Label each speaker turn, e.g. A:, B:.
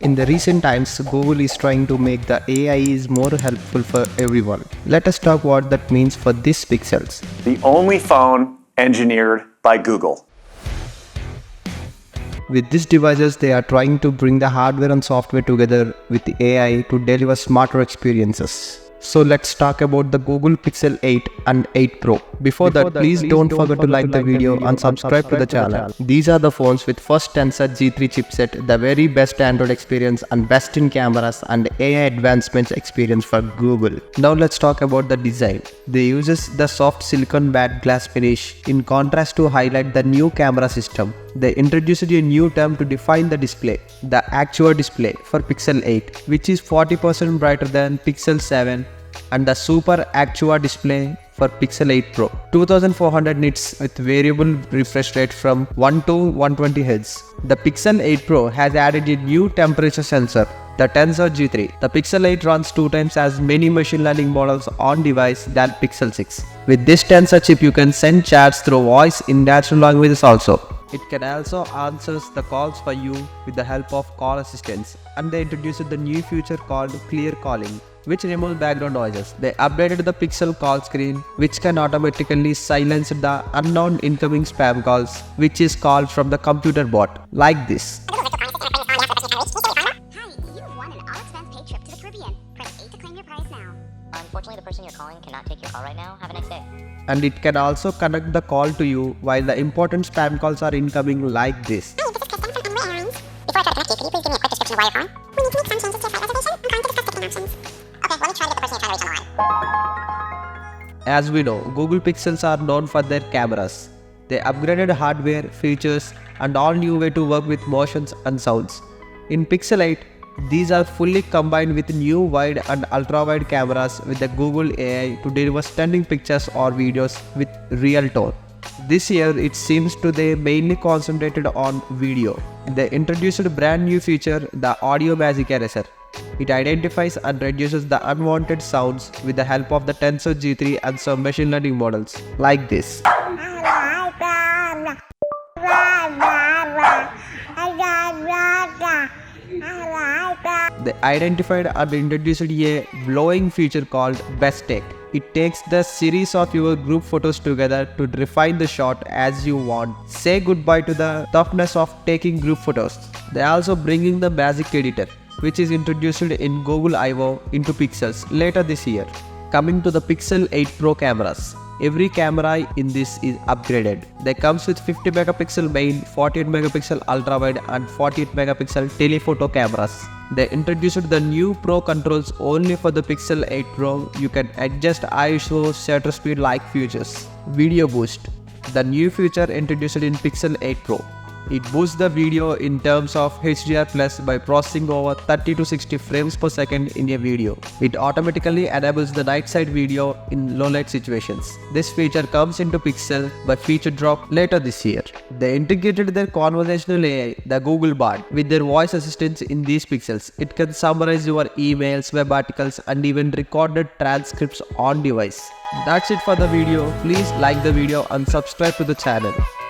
A: In the recent times, Google is trying to make the AI is more helpful for everyone. Let us talk what that means for these pixels.
B: The only phone engineered by Google.
A: With these devices, they are trying to bring the hardware and software together with the AI to deliver smarter experiences. So let's talk about the Google Pixel 8 and 8 Pro. Before that, please don't forget to like the video and subscribe to the channel. These are the phones with first Tensor G3 chipset, the very best Android experience and best in cameras and AI advancements experience for Google. Now let's talk about the design. They uses the soft silicon matte glass finish in contrast to highlight the new camera system. They introduced a new term to define the display, the Actua display for Pixel 8, which is 40% brighter than Pixel 7, and the Super Actua display for Pixel 8 Pro. 2400 nits with variable refresh rate from 1 to 120 Hz. The Pixel 8 Pro has added a new temperature sensor, the Tensor G3. The Pixel 8 runs 2 times as many machine learning models on device than Pixel 6. With this Tensor chip, you can send chats through voice in natural languages also. It can also answer the calls for you with the help of call assistants, and they introduced the new feature called Clear Calling, which removes background noises. They updated the Pixel call screen, which can automatically silence the unknown incoming spam calls, which is called from the computer bot, like this.
C: Hi, you've won an all-expense paid trip to the Caribbean. Press 8 to claim your prize now.
D: Unfortunately, the person you're calling cannot take your call right now. Have a nice day.
A: And it can also connect the call to you while the important spam calls are incoming, like this.
C: Hi, this is Kristen from Umbrella Airlines. Before I try to connect you, could you please give me a quick description of why you're calling? We need to make some changes to your flight reservation. I'm calling to discuss ticketing options. Okay, let me try to get the person you're trying to reach on the line.
A: As we know, Google Pixels are known for their cameras. They upgraded hardware, features, and all new way to work with motions and sounds. In Pixel 8, these are fully combined with new wide and ultra-wide cameras with the Google AI to deliver stunning pictures or videos with real tone. This year, it seems to they mainly concentrated on video. They introduced a brand new feature, the Audio Magic Eraser. It identifies and reduces the unwanted sounds with the help of the Tensor G3 and some machine learning models, like this. They identified and introduced a blowing feature called Best Take. It takes the series of your group photos together to refine the shot as you want. Say goodbye to the toughness of taking group photos. They are also bringing the Magic Editor, which is introduced in Google I/O into Pixels later this year. Coming to the Pixel 8 Pro cameras. Every camera in this is upgraded. They comes with 50 megapixel main, 48 megapixel ultra wide and 48 megapixel telephoto cameras. They introduced the new Pro controls only for the Pixel 8 Pro. You can adjust ISO, shutter speed like features. Video boost. The new feature introduced in Pixel 8 Pro. It boosts the video in terms of HDR Plus by processing over 30 to 60 frames per second in a video. It automatically enables the night side video in low light situations. This feature comes into Pixel but feature drop later this year. They integrated their conversational AI, the Google Bard, with their voice assistants in these Pixels. It can summarize your emails, web articles, and even recorded transcripts on device. That's it for the video. Please like the video and subscribe to the channel.